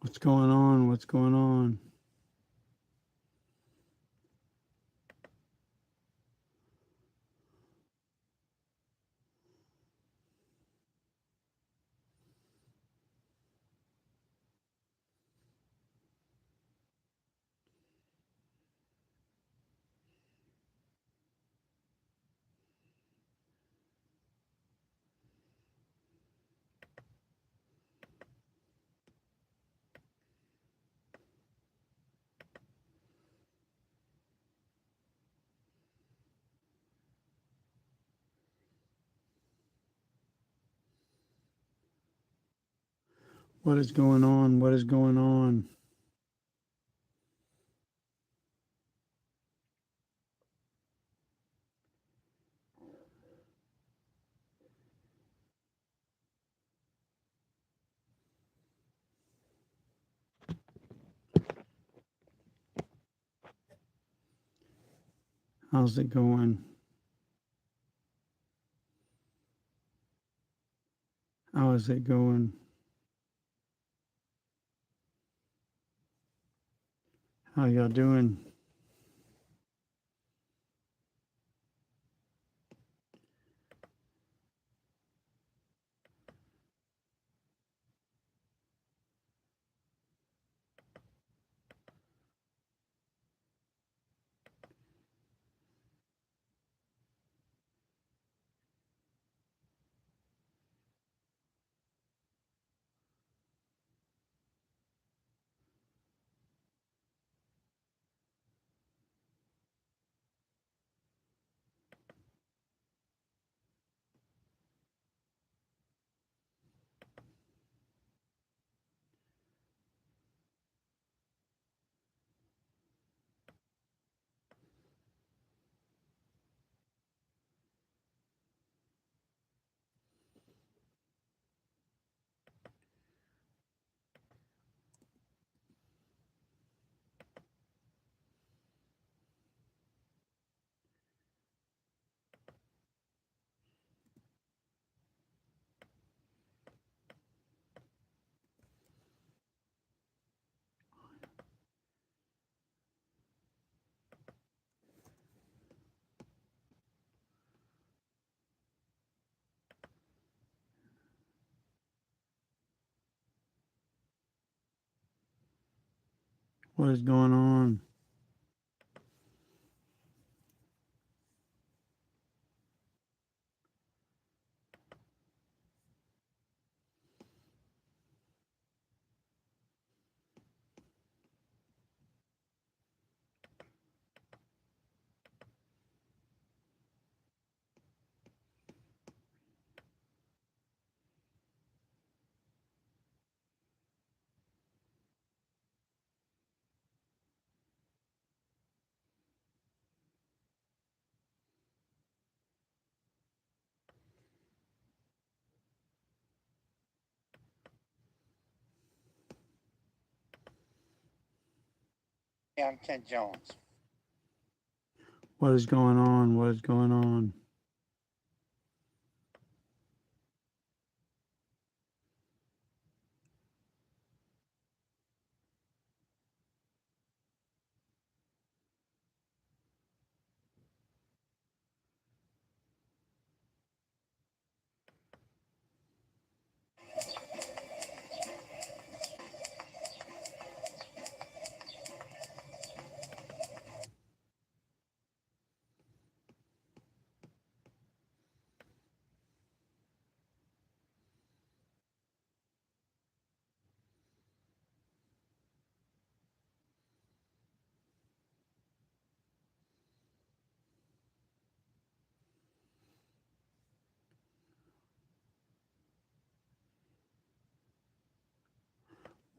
What's going on? What's going on? What is going on? What is going on? How's it going? How is it going? How y'all doing? What is going on? What is going on? What is going on?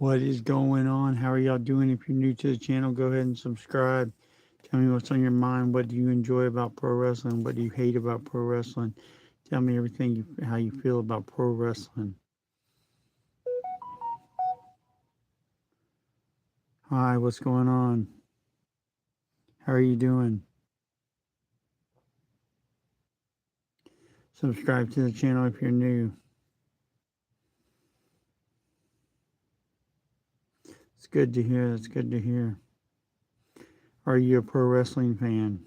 What is going on? How are y'all doing? If you're new to the channel, go ahead and subscribe. Tell me what's on your mind. What do you enjoy about pro wrestling? What do you hate about pro wrestling? Tell me everything how you feel about pro wrestling. Hi, what's going on? How are you doing? Subscribe to the channel if you're new. good to hear. That's good to hear. Are you a pro wrestling fan?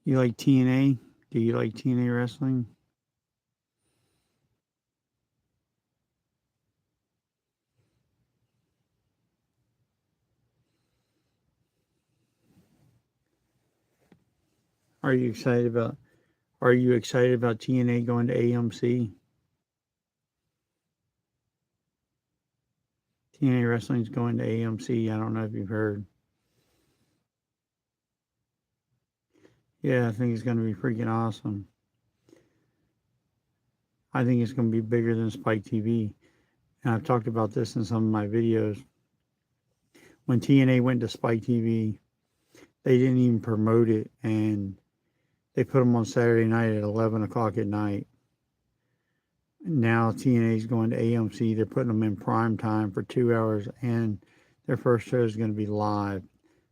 You like TNA? Do you like TNA wrestling? Are you excited about Are you excited about TNA going to AMC? TNA wrestling's going to AMC. I don't know if you've heard. Yeah, I think it's going to be freaking awesome. I think it's going to be bigger than Spike TV. And I've talked about this in some of my videos. When TNA went to Spike TV, they didn't even promote it, and they put them on Saturday night at 11 o'clock at night. Now TNA is going to AMC. They're putting them in prime time for 2 hours, and their first show is going to be live.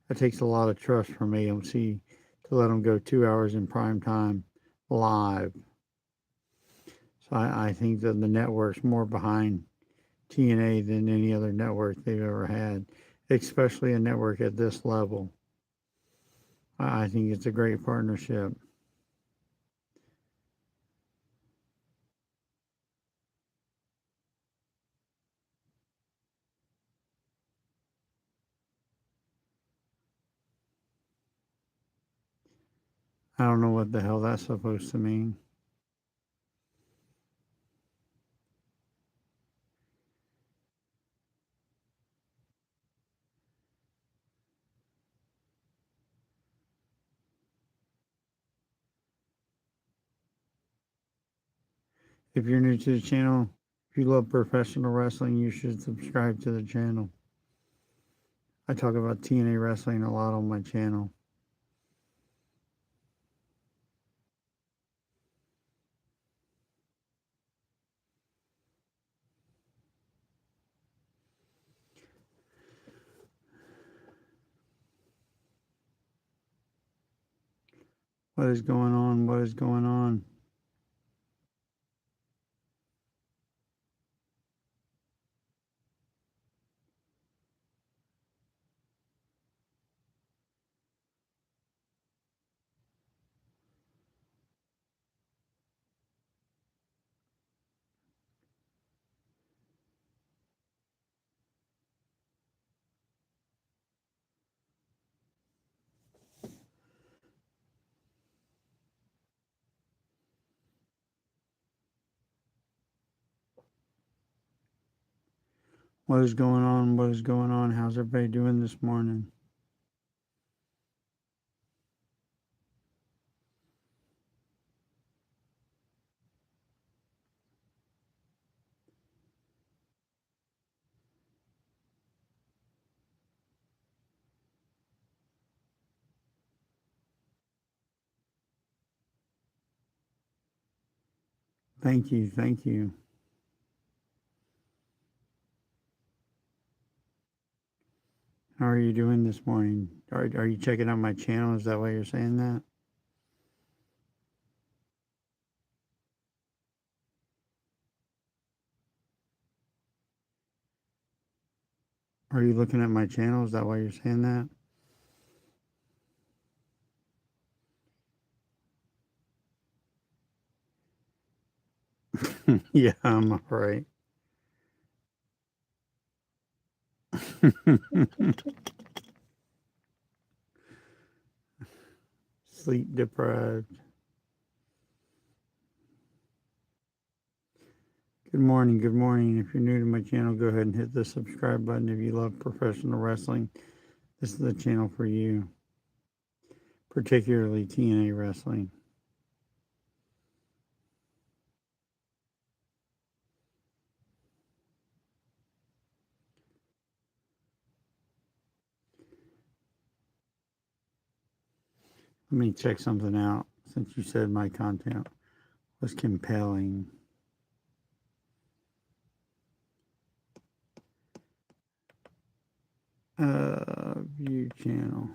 That takes a lot of trust from AMC to let them go 2 hours in prime time live. So I think that the network's more behind TNA than any other network they've ever had, especially a network at this level. I think it's a great partnership. I don't know what the hell that's supposed to mean. If you're new to the channel, if you love professional wrestling, you should subscribe to the channel. I talk about TNA wrestling a lot on my channel. What is going on? What is going on? What is going on? What is going on? How's everybody doing this morning? Thank you. Thank you. How are you doing this morning? Are you checking out my channel? Is that why you're saying that? Are you looking at my channel? Is that why you're saying that? Yeah, I'm all right. Sleep deprived. Good morning. Good morning. If you're new to my channel, go ahead and hit the subscribe button. If you love professional wrestling, this is the channel for you, particularly TNA wrestling. Let me check something out since you said my content was compelling. View channel.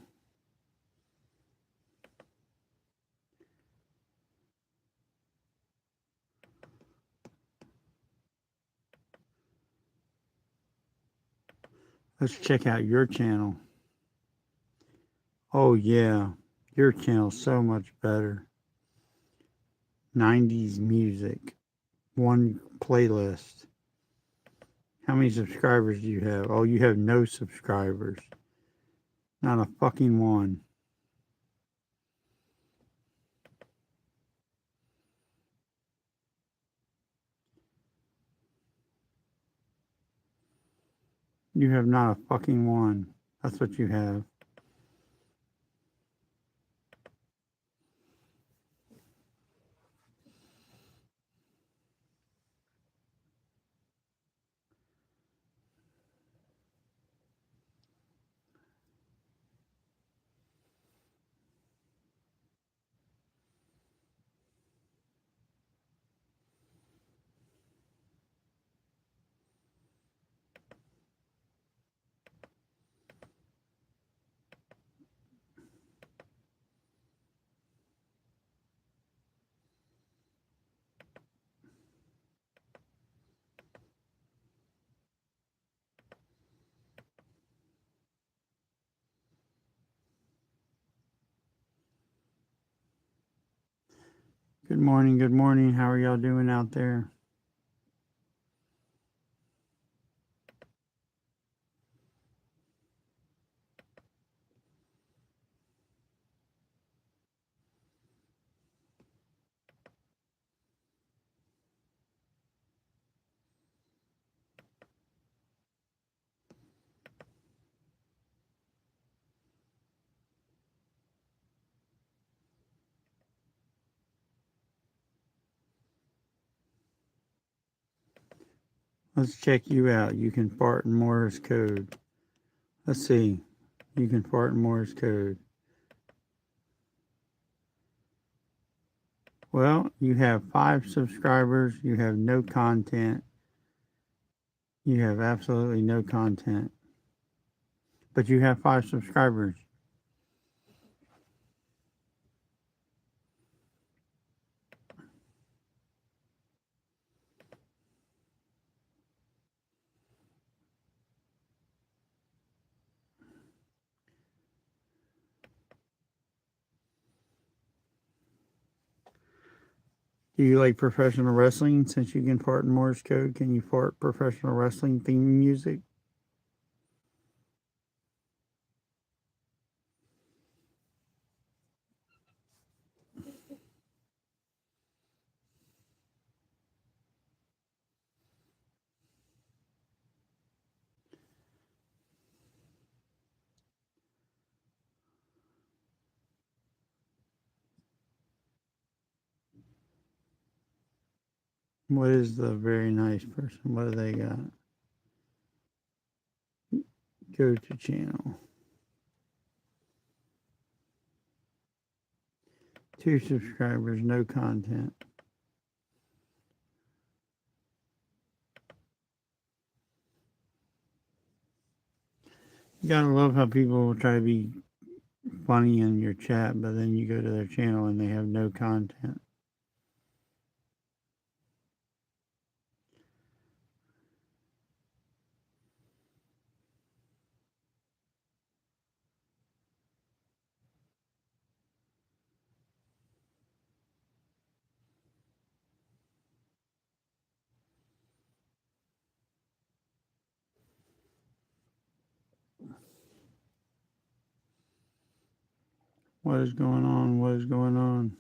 Let's check out your channel. Oh yeah, your channel's so much better. 90s music, one playlist. How many subscribers do you have? Oh, you have no subscribers. Not a fucking one. You have not a fucking one. That's what you have. Good morning, good morning. How are y'all doing out there? Let's check you out. You can fart in Morse code. Let's see. You can fart in Morse code. Well, you have 5 subscribers. You have no content. You have absolutely no content. But you have 5 subscribers. Do you like professional wrestling? Since you can fart in Morse code, can you fart professional wrestling theme music? What is the very nice person? What do they got? Go to channel. 2 subscribers, no content. You gotta love how people try to be funny in your chat, but then you go to their channel and they have no content. What is going on? What is going on?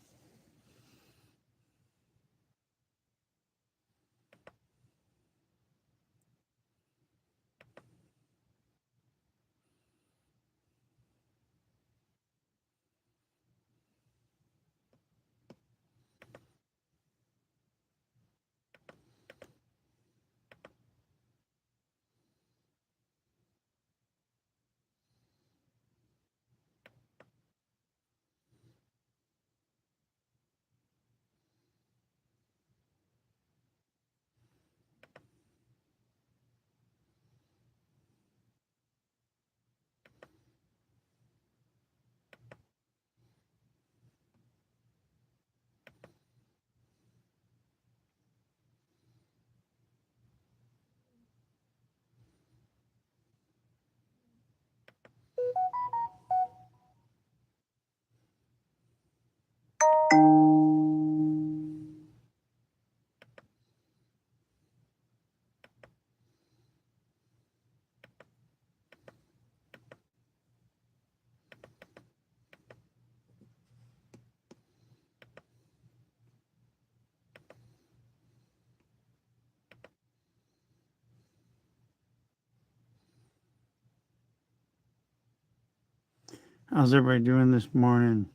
How's everybody doing this morning?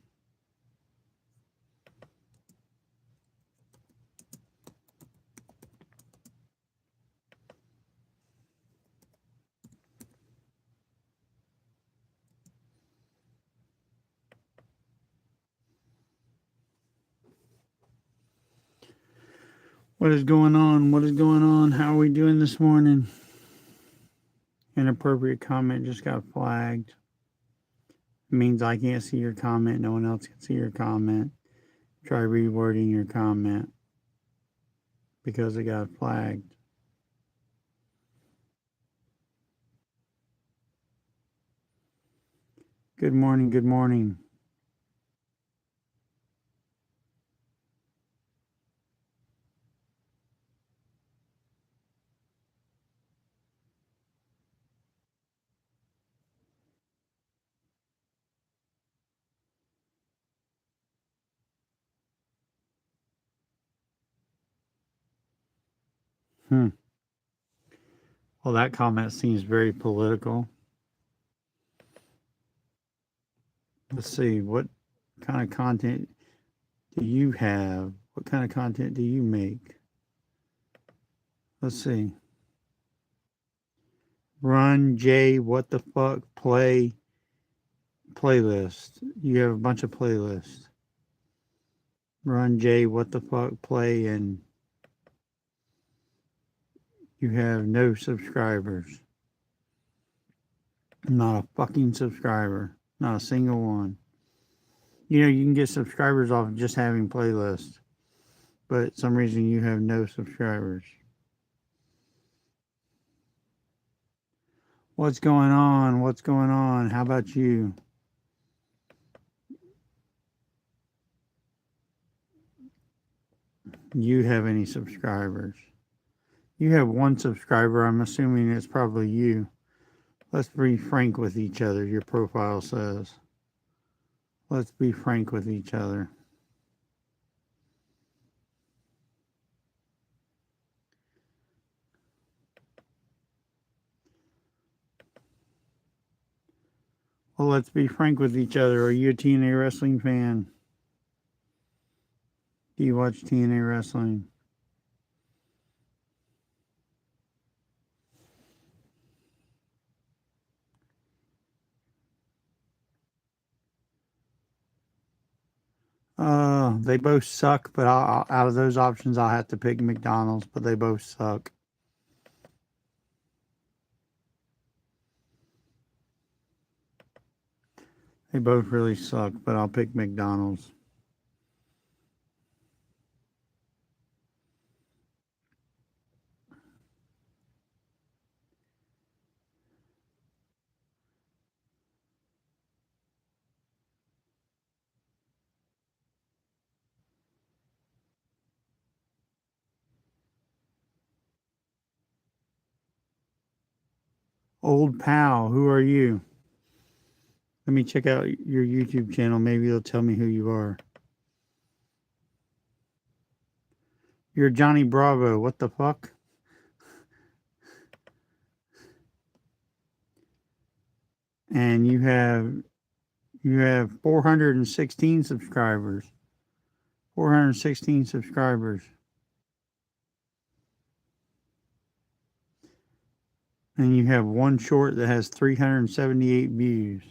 What is going on? What is going on? How are we doing this morning? Inappropriate comment just got flagged. It means I can't see your comment. No one else can see your comment. Try rewording your comment because it got flagged. Good morning. Good morning. Well, that comment seems very political. Let's see. What kind of content do you have? What kind of content do you make? Let's see. Run J, what the fuck, play playlist. You have a bunch of playlists. Run J, what the fuck, play, and you have no subscribers. Not a fucking subscriber. Not a single one. You know, you can get subscribers off of just having playlists, but for some reason you have no subscribers. What's going on? What's going on? How about you? You have any subscribers? You have one subscriber. I'm assuming it's probably you. Let's be frank with each other, your profile says. Let's be frank with each other. Well, let's be frank with each other. Are you a TNA wrestling fan? Do you watch TNA wrestling? They both suck, but out of those options, I'll have to pick McDonald's, but they both suck. They both really suck, but I'll pick McDonald's. Old pal, who are you? Let me check out your YouTube channel. Maybe it'll tell me who you are. You're Johnny Bravo. What the fuck? And you have 416 subscribers. 416 subscribers. And you have one short that has 378 views.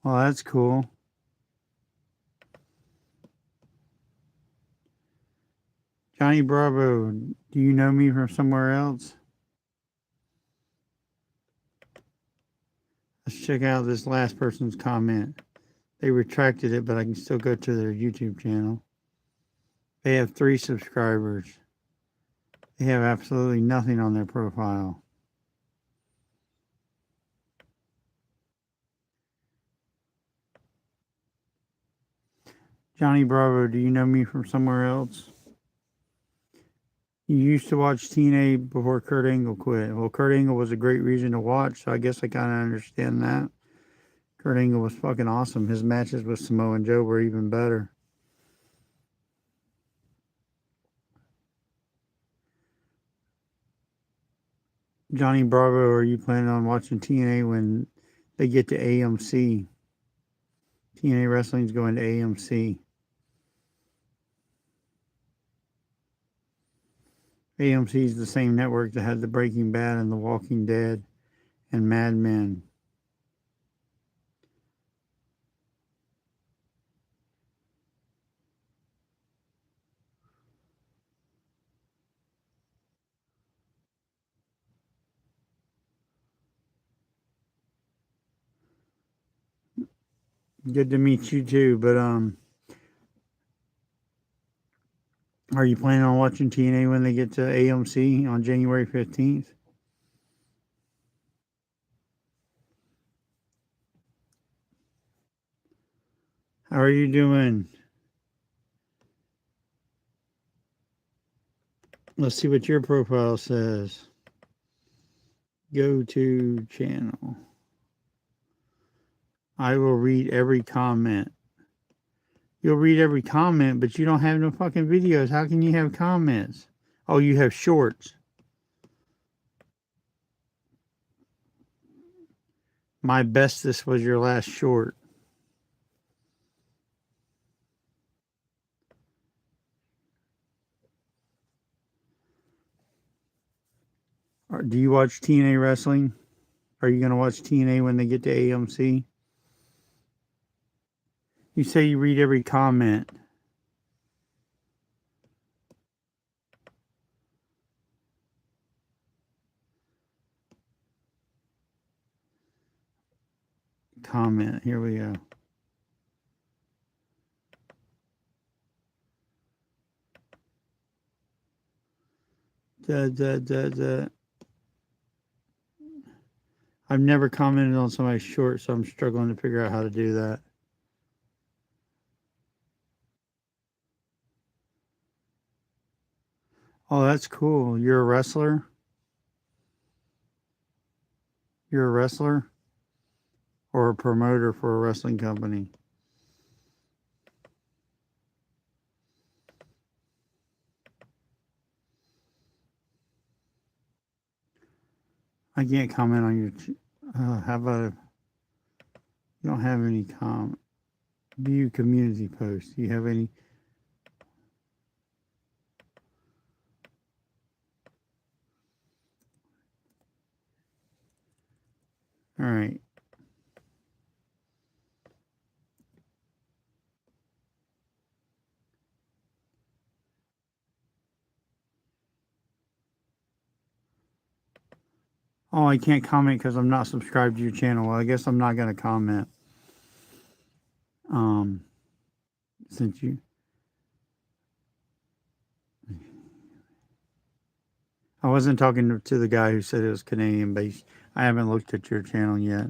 Well, that's cool. Johnny Bravo, do you know me from somewhere else? Let's check out this last person's comment. They retracted it, but I can still go to their YouTube channel. They have 3 subscribers. They have absolutely nothing on their profile. Johnny Bravo, do you know me from somewhere else? You used to watch TNA before Kurt Angle quit. Well, Kurt Angle was a great reason to watch, so I guess I kind of understand that. Kurt Angle was fucking awesome. His matches with Samoa Joe were even better. Johnny Bravo, are you planning on watching TNA when they get to AMC? TNA Wrestling's going to AMC. AMC is the same network that had the Breaking Bad and The Walking Dead and Mad Men. Good to meet you too, but are you planning on watching TNA when they get to AMC on January 15th? How are you doing? Let's see what your profile says. Go to channel. I will read every comment. You'll read every comment, but you don't have no fucking videos. How can you have comments? Oh, you have shorts. My bestest was your last short. Do you watch TNA wrestling? Are you going to watch TNA when they get to AMC? You say you read every comment. Comment. Here we go. I've never commented on somebody's short, so I'm struggling to figure out how to do that. Oh, that's cool. You're a wrestler? You're a wrestler? Or a promoter for a wrestling company? I can't comment on your. How about you don't have any comment? View community posts. Do you have any? All right. Oh, I can't comment because I'm not subscribed to your channel. Well, I guess I'm not going to comment. Since you. I wasn't talking to the guy who said it was Canadian based. I haven't looked at your channel yet.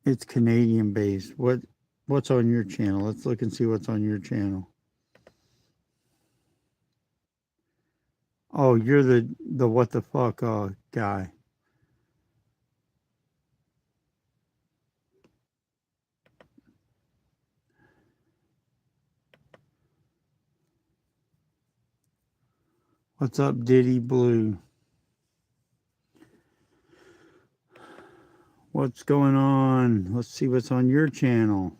It's Canadian based. What's on your channel? Let's look and see what's on your channel. Oh, you're the what the fuck guy. What's up, Diddy Blue? What's going on? Let's see what's on your channel.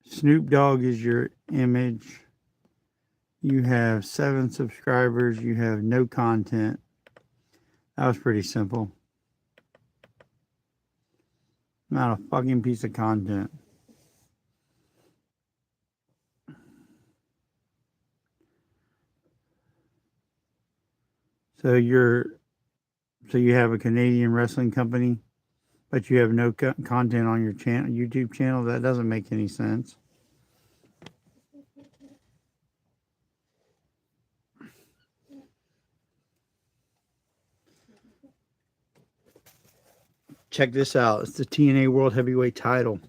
Snoop Dogg is your image. You have 7 subscribers. You have no content. That was pretty simple. Not a fucking piece of content. So you have a Canadian wrestling company, but you have no content on your channel, YouTube channel. That doesn't make any sense. Check this out. It's the TNA World Heavyweight title.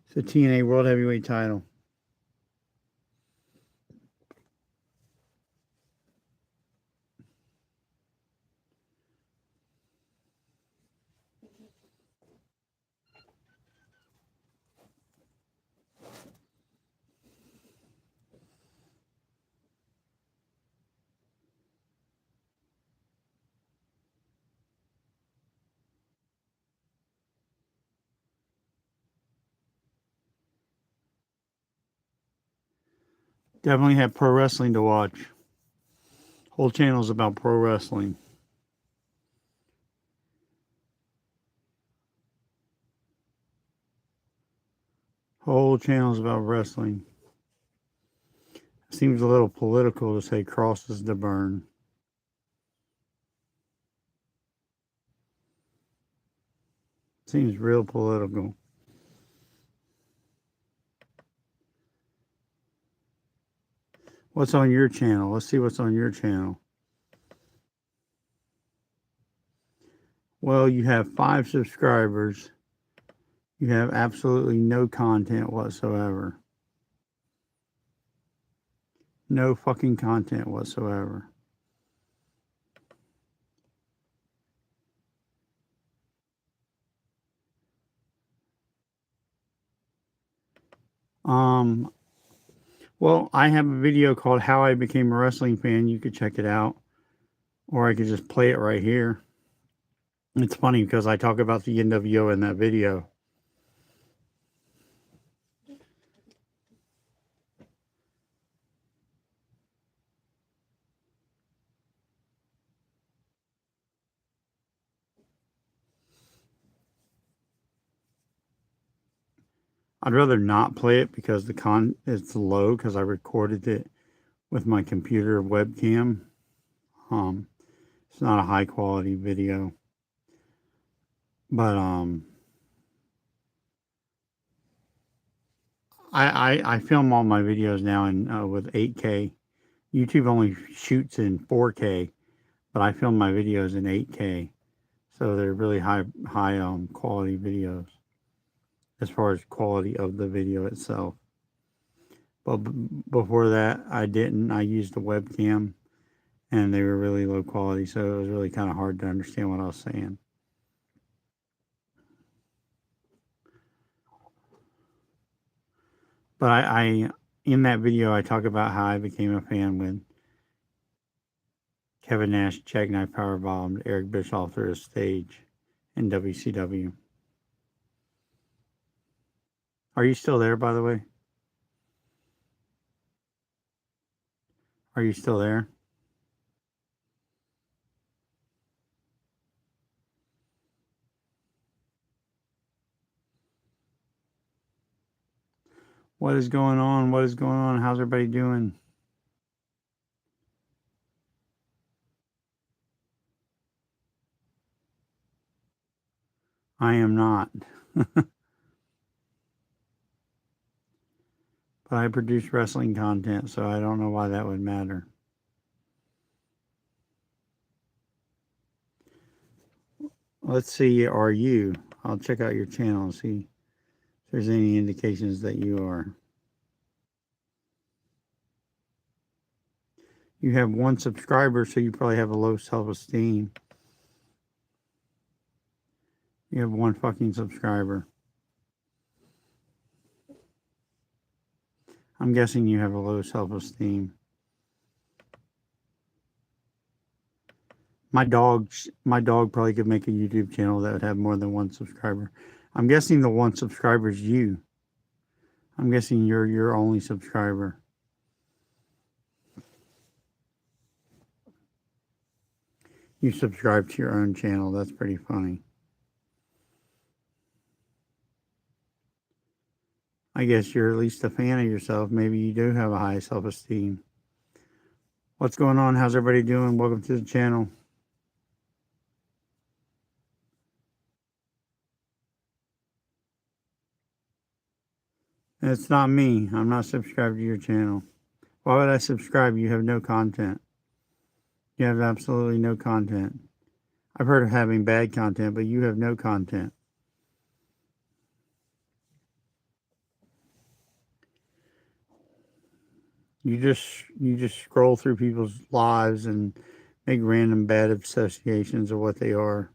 It's the TNA World Heavyweight title. Definitely have pro wrestling to watch. Whole channel's about pro wrestling. Whole channel's about wrestling. Seems a little political to say crosses to burn. Seems real political. What's on your channel? Let's see what's on your channel. Well, you have 5 subscribers. You have absolutely no content whatsoever. No fucking content whatsoever. Well, I have a video called How I Became a Wrestling Fan. You could check it out. Or I could just play it right here. It's funny because I talk about the NWO in that video. I'd rather not play it because it's low because I recorded it with my computer webcam. It's not a high quality video, but I film all my videos now in with 8K. YouTube only shoots in 4K, but I film my videos in 8K, so they're really high quality videos as far as quality of the video itself. But before that, I didn't. I used a webcam, and they were really low quality, so it was really kind of hard to understand what I was saying. But I in that video, I talk about how I became a fan when Kevin Nash jackknife powerbombed Eric Bischoff through a stage in WCW. Are you still there, by the way? Are you still there? What is going on? What is going on? How's everybody doing? I am not. But I produce wrestling content, so I don't know why that would matter. Let's see, are you? I'll check out your channel and see if there's any indications that you are. You have 1 subscriber, so you probably have a low self-esteem. You have 1 fucking subscriber. I'm guessing you have a low self-esteem. My dog probably could make a YouTube channel that would have more than 1 subscriber. I'm guessing the 1 subscriber is you. I'm guessing you're your only subscriber. You subscribe to your own channel. That's pretty funny. I guess you're at least a fan of yourself. Maybe you do have a high self-esteem. What's going on? How's everybody doing? Welcome to the channel. It's not me. I'm not subscribed to your channel. Why would I subscribe? You have no content. You have absolutely no content. I've heard of having bad content, but you have no content. You just scroll through people's lives and make random bad associations of what they are.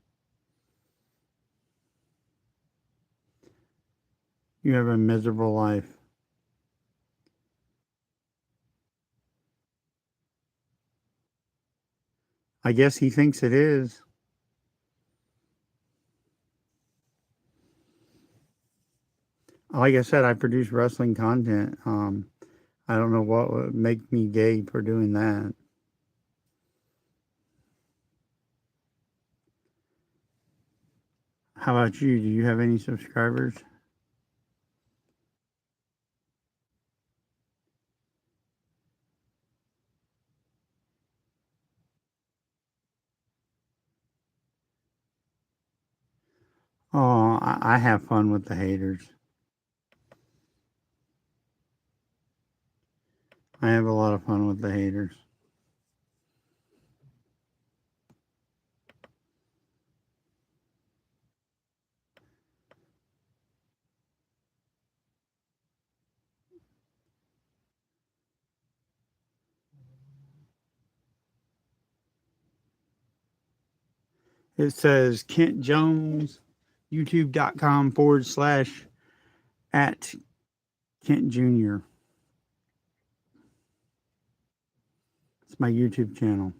You have a miserable life. I guess he thinks it is. Like I said, I produce wrestling content. I don't know what would make me gay for doing that. How about you? Do you have any subscribers? Oh, I have fun with the haters. I have a lot of fun with the haters. It says Kent Jones, youtube.com/ at Kent Jr. It's my YouTube channel.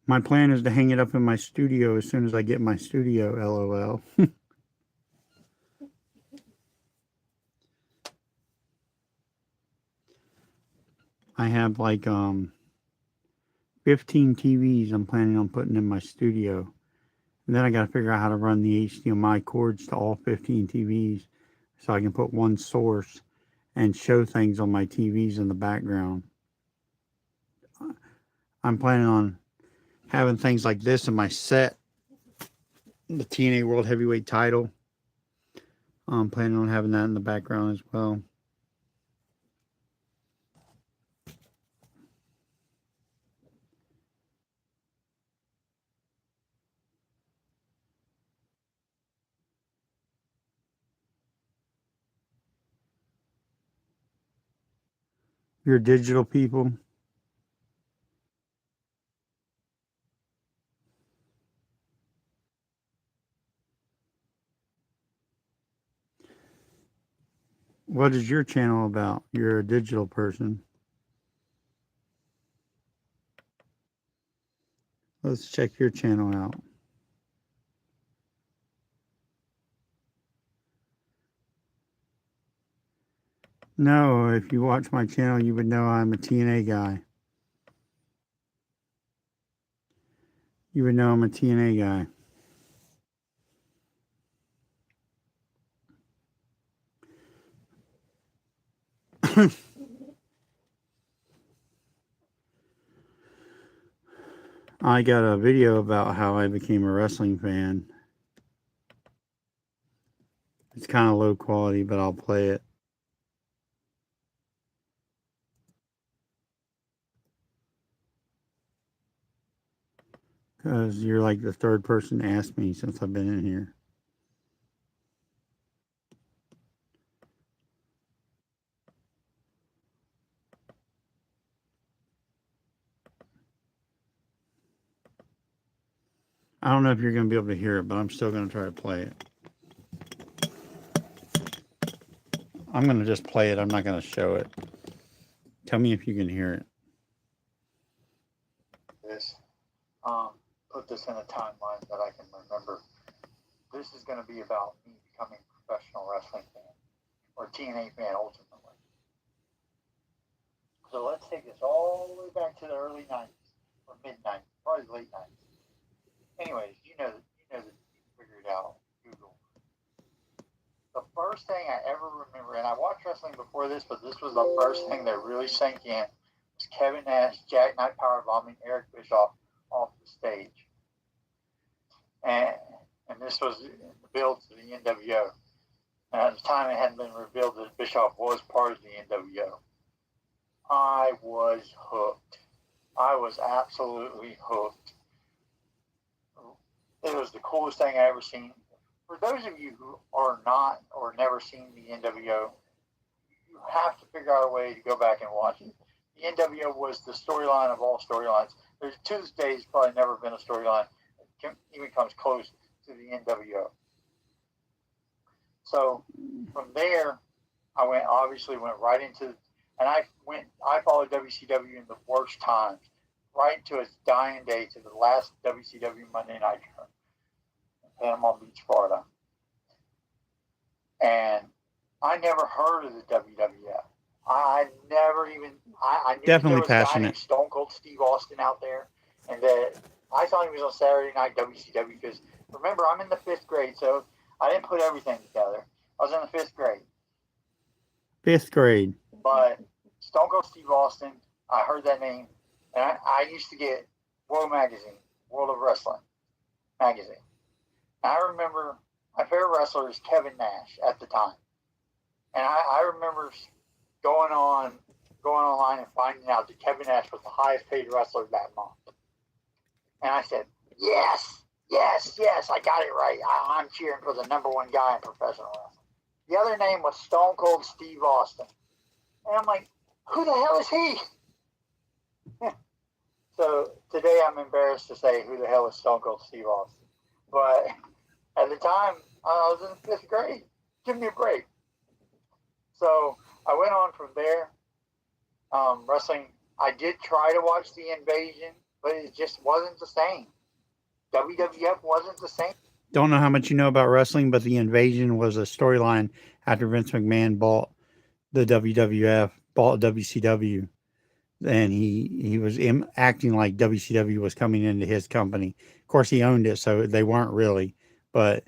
My plan is to hang it up in my studio as soon as I get my studio, LOL. I have like 15 TVs I'm planning on putting in my studio. And then I got to figure out how to run the HDMI cords to all 15 TVs so I can put one source and show things on my TVs in the background. I'm planning on having things like this in my set, the TNA World Heavyweight title. I'm planning on having that in the background as well. You're digital people. What is your channel about? You're a digital person. Let's check your channel out. No, if you watch my channel, you would know I'm a TNA guy. You would know I'm a TNA guy. I got a video about how I became a wrestling fan. It's kind of low quality, but I'll play it. Because you're like the third person to ask me since I've been in here. I don't know if you're going to be able to hear it, but I'm still going to try to play it. I'm going to just play it. I'm not going to show it. Tell me if you can hear it. This, put this in a timeline that I can remember. This is going to be about me becoming a professional wrestling fan, or TNA fan ultimately. So let's take this all the way back to the early 90s, or mid-90s, probably late 90s. Anyways, you know that you figured it out. Google. The first thing I ever remember, and I watched wrestling before this, but this was the first thing that really sank in, was Kevin Nash jackknife powerbombing Eric Bischoff off the stage. And this was the build to the NWO. And at the time, it hadn't been revealed that Bischoff was part of the NWO. I was hooked. I was absolutely hooked. It was the coolest thing I ever seen. For those of you who are not or never seen the NWO, you have to figure out a way to go back and watch it. The NWO was the storyline of all storylines. There's to this day, there's probably never been a storyline that even comes close to the NWO. So from there, I went right into. And I followed WCW in the worst times, right to its dying day, to the last WCW Monday Night Show in Panama Beach, Florida. And I never heard of the WWF. I never even, I knew that there Definitely was a guy named passionate. Stone Cold Steve Austin out there, and that I thought he was on Saturday Night WCW because, remember, I'm in the 5th grade, so I didn't put everything together. I was in the 5th grade. 5th grade. But Stone Cold Steve Austin, I heard that name, and I used to get World Magazine, World of Wrestling magazine. And I remember my favorite wrestler is Kevin Nash at the time. And I remember going online and finding out that Kevin Nash was the highest paid wrestler that month. And I said, yes, I got it right. I'm cheering for the #1 guy in professional wrestling. The other name was Stone Cold Steve Austin. And I'm like, who the hell is he? So today I'm embarrassed to say who the hell is Stone Cold Steve Austin. But at the time, I was in 5th grade. Give me a break. So I went on from there. Wrestling, I did try to watch the Invasion, but it just wasn't the same. WWF wasn't the same. Don't know how much you know about wrestling, but the Invasion was a storyline after Vince McMahon bought the WWF, bought WCW, and he was acting like WCW was coming into his company. Of course, he owned it, so they weren't really, but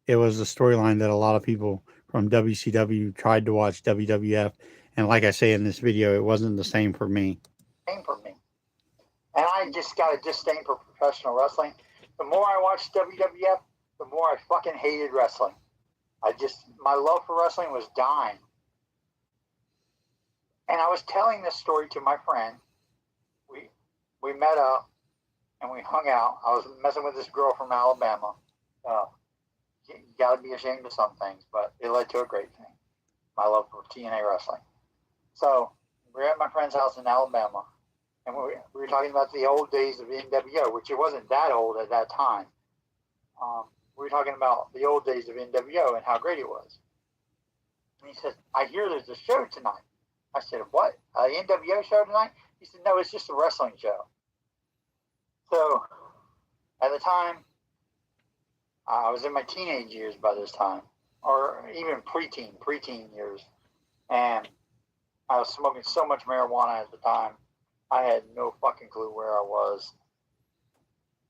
it was a storyline that a lot of people from WCW tried to watch WWF, and like I say in this video, it wasn't the same for me. Same for me. And I just got a disdain for professional wrestling. The more I watched WWF, the more I fucking hated wrestling. My love for wrestling was dying. And I was telling this story to my friend. We met up and we hung out. I was messing with this girl from Alabama. You got to be ashamed of some things, but it led to a great thing. My love for TNA wrestling. So we were at my friend's house in Alabama, and we were talking about the old days of NWO, which it wasn't that old at that time. We were talking about the old days of NWO and how great it was. And he said, I hear there's a show tonight. I said, what? An NWO show tonight? He said, no, it's just a wrestling show. So at the time, I was in my teenage years by this time, or even preteen years. And I was smoking so much marijuana at the time, I had no fucking clue where I was.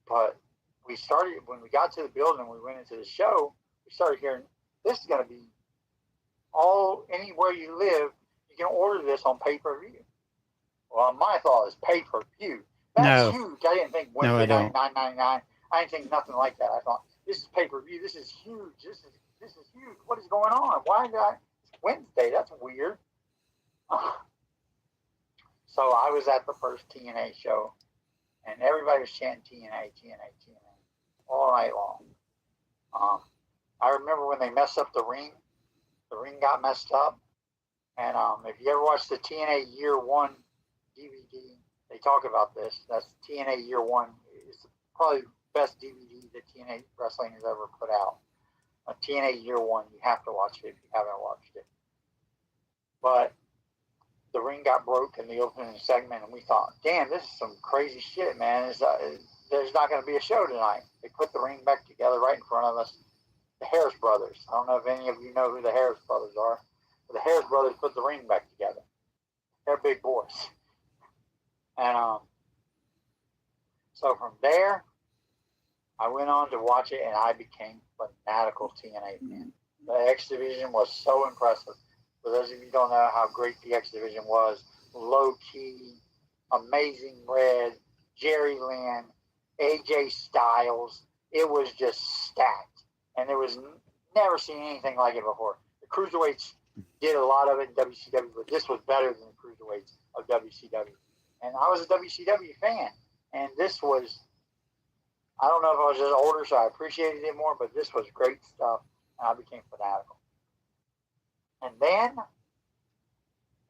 But when we got to the building, we went into the show, we started hearing, this is going to be anywhere you live, you can order this on pay-per-view. Well, my thought is pay-per-view. That's huge. I didn't think Wednesday night $9.99. I didn't think nothing like that. I thought, this is pay-per-view. This is huge. This is huge. What is going on? Why did it's Wednesday? That's weird. So I was at the first TNA show, and everybody was chanting TNA all night long. I remember when they messed up the ring got messed up. And if you ever watch the TNA Year 1 DVD, they talk about this. That's TNA Year 1. It's probably the best DVD that TNA Wrestling has ever put out. TNA Year 1, you have to watch it if you haven't watched it. But the ring got broke in the opening segment, and we thought, damn, this is some crazy shit, man. There's not going to be a show tonight. They put the ring back together right in front of us. The Harris Brothers. I don't know if any of you know who the Harris Brothers are. But the Harris Brothers put the ring back together. They're big boys. And so from there, I went on to watch it, and I became a fanatical TNA fan. The X Division was so impressive. For those of you who don't know how great the X Division was, Low Key, Amazing Red, Jerry Lynn, AJ Styles, it was just stacked. And there was never seen anything like it before. The Cruiserweights did a lot of it in WCW, but this was better than the Cruiserweights of WCW. And I was a WCW fan. And this was, I don't know if I was just older, so I appreciated it more, but this was great stuff. And I became fanatical. And then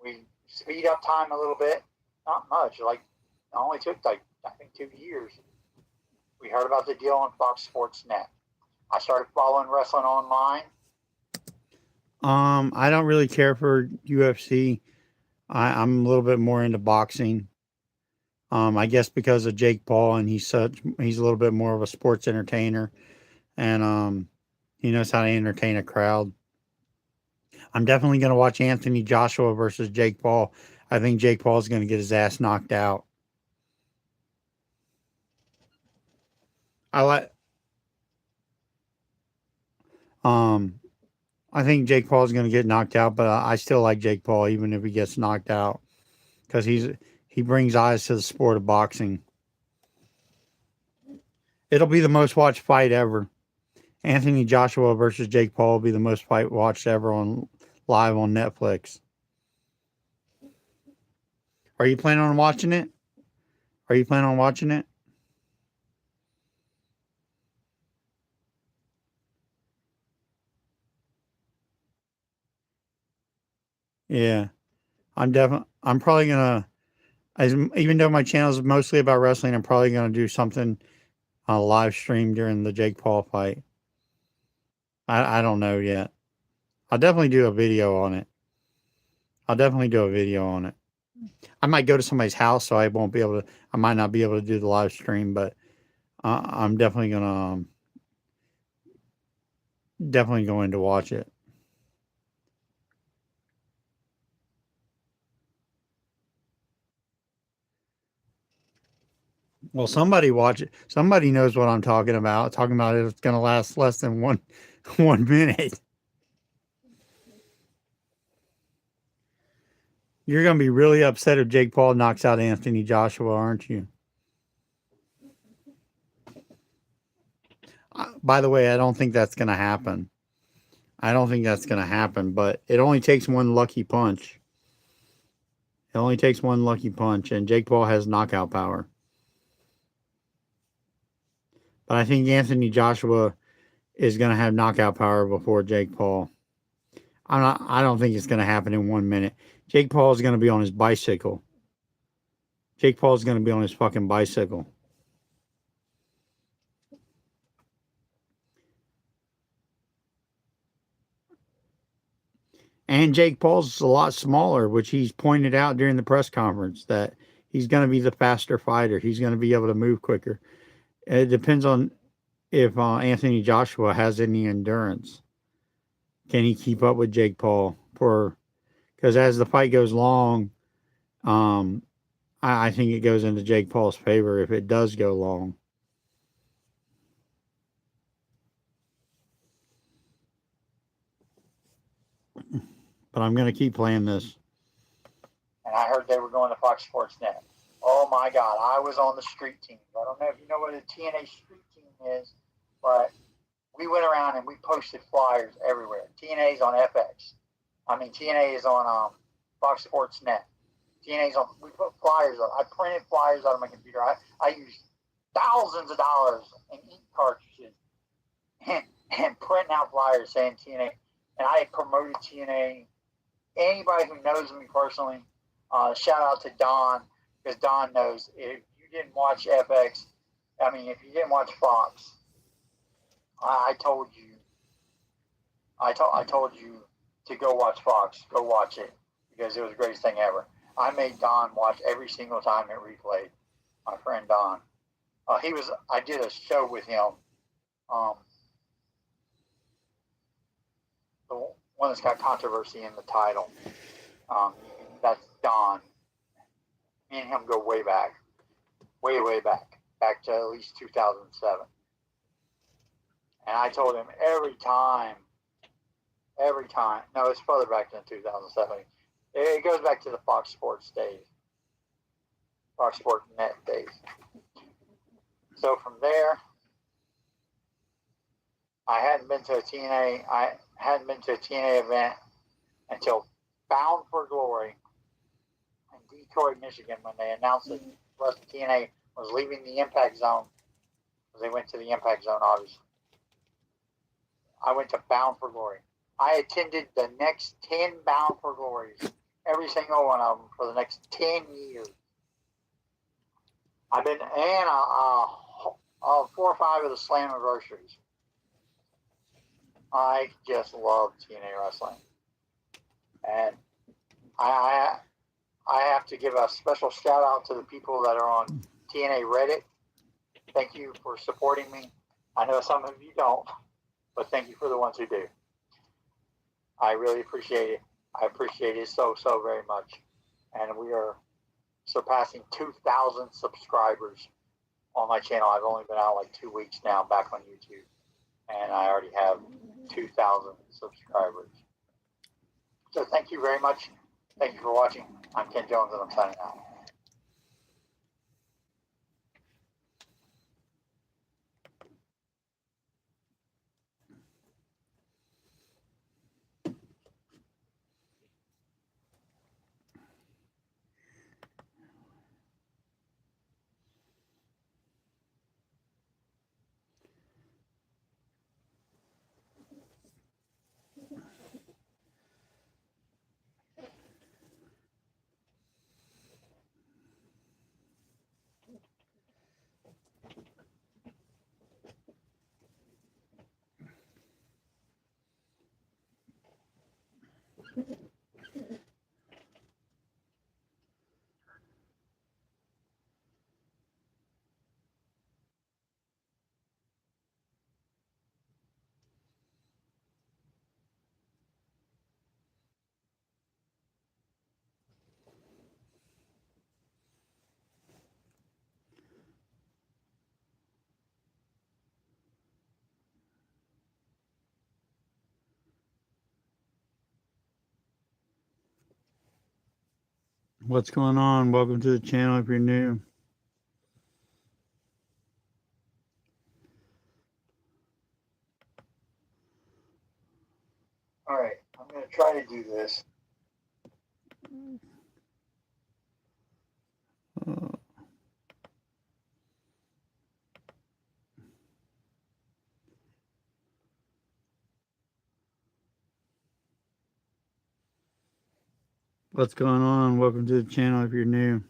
we speed up time a little bit. Not much. It only took I think 2 years. We heard about the deal on Fox Sports Net. I started following wrestling online. I don't really care for UFC. I'm a little bit more into boxing. I guess because of Jake Paul, and he's a little bit more of a sports entertainer, and he knows how to entertain a crowd. I'm definitely going to watch Anthony Joshua versus Jake Paul. I think Jake Paul is going to get his ass knocked out. I like. Um, I think Jake Paul is going to get knocked out, but I still like Jake Paul even if he gets knocked out because he brings eyes to the sport of boxing. It'll be the most watched fight ever. Anthony Joshua versus Jake Paul will be the most fight watched ever on live on Netflix. Are you planning on watching it? Are you planning on watching it? Yeah, I'm probably gonna. Even though my channel is mostly about wrestling, I'm probably gonna do something on a live stream during the Jake Paul fight. I don't know yet. I'll definitely do a video on it. I'll definitely do a video on it. I might go to somebody's house, so I won't be able to. I might not be able to do the live stream, but I'm definitely going to watch it. Well, somebody watch it. Somebody knows what I'm talking about. Talking about it, it's going to last less than one 1 minute. You're going to be really upset if Jake Paul knocks out Anthony Joshua, aren't you? By the way, I don't think that's going to happen. I don't think that's going to happen, but it only takes one lucky punch. It only takes one lucky punch, and Jake Paul has knockout power. But I think Anthony Joshua is going to have knockout power before Jake Paul. I don't think it's going to happen in 1 minute. Jake Paul is going to be on his bicycle. Jake Paul is going to be on his fucking bicycle. And Jake Paul's a lot smaller, which he's pointed out during the press conference that he's going to be the faster fighter. He's going to be able to move quicker. It depends on if Anthony Joshua has any endurance. Can he keep up with Jake Paul? Because as the fight goes long, I think it goes into Jake Paul's favor if it does go long. But I'm going to keep playing this. And I heard they were going to Fox Sports Net. Oh my God, I was on the street team. I don't know if you know what a TNA street team is, but we went around and we posted flyers everywhere. TNA's on FX. TNA is on Fox Sports Net. TNA's on. We put flyers up. I printed flyers out of my computer. I used thousands of dollars in ink cartridges and printing out flyers saying TNA. And I had promoted TNA. Anybody who knows me personally, shout out to Don, because Don knows if you didn't watch FX, if you didn't watch Fox, I told you to go watch Fox. Go watch it because it was the greatest thing ever. I made Don watch every single time it replayed. My friend Don. I did a show with him. The one that's got controversy in the title. That's Don. Me and him go way back. Way back. Back to at least 2007. And I told him every time. No, it's further back than 2007. It goes back to the Fox Sports days. Fox Sports Net days. So from there, I hadn't been to a TNA event until Bound for Glory in Detroit, Michigan, when they announced that TNA was leaving the Impact Zone. Because they went to the Impact Zone, obviously. I went to Bound for Glory. I attended the next 10 Bound for Glories, every single one of them, for the next 10 years. I've been in 4 or 5 of the Slammiversaries. I just love TNA wrestling. And I have to give a special shout out to the people that are on TNA Reddit. Thank you for supporting me. I know some of you don't, but thank you for the ones who do. I really appreciate it. I appreciate it so very much. And we are surpassing 2,000 subscribers on my channel. I've only been out like 2 weeks now back on YouTube, and I already have 2,000 subscribers. So thank you very much. Thank you for watching. I'm Ken Jones, and I'm signing out. What's going on? Welcome to the channel if you're new. All right, I'm going to try to do this. What's going on? Welcome to the channel if you're new.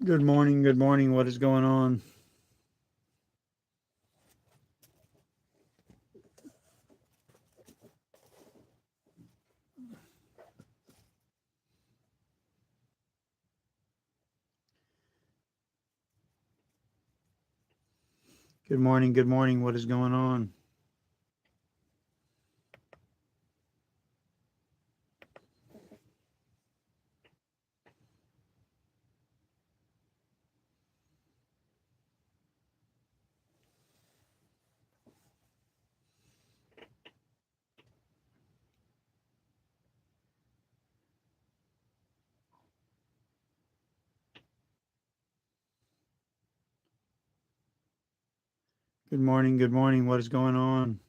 Good morning. Good morning. What is going on? Good morning. Good morning. What is going on? Good morning. Good morning. What is going on?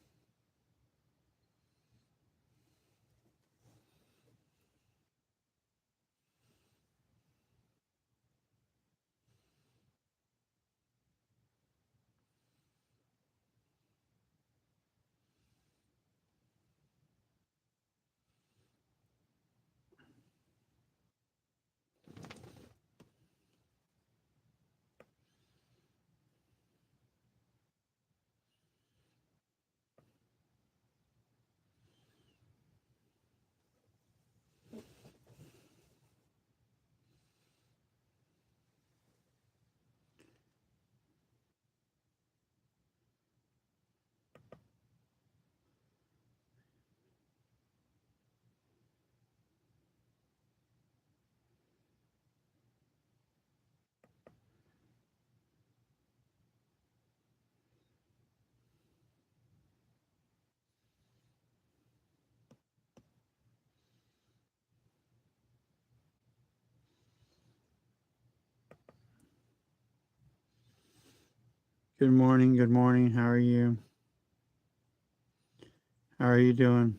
Good morning. Good morning. How are you? How are you doing?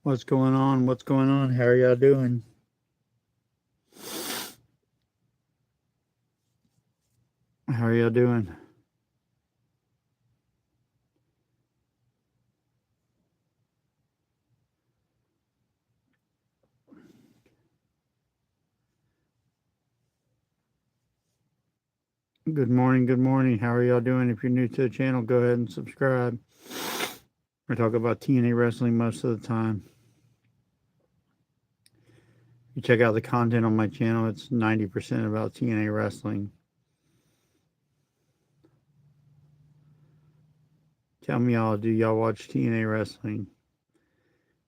What's going on? What's going on? How are y'all doing? How are y'all doing? Good morning. Good morning. How are y'all doing? If you're new to the channel, go ahead and subscribe. I talk about TNA wrestling most of the time. You check out the content on my channel, it's 90% about TNA wrestling. Tell me, y'all, do y'all watch TNA wrestling?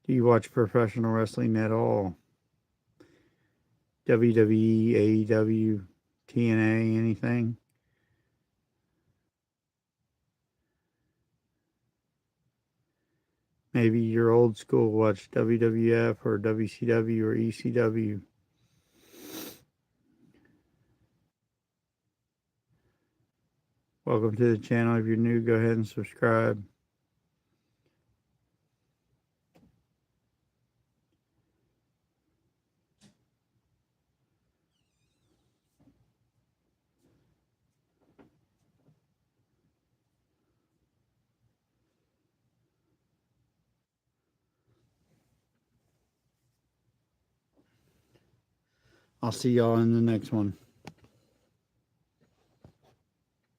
Do you watch professional wrestling at all? WWE, AEW, TNA, anything? Maybe you're old school, watch WWF or WCW or ECW. Welcome to the channel. If you're new, go ahead and subscribe. I'll see y'all in the next one.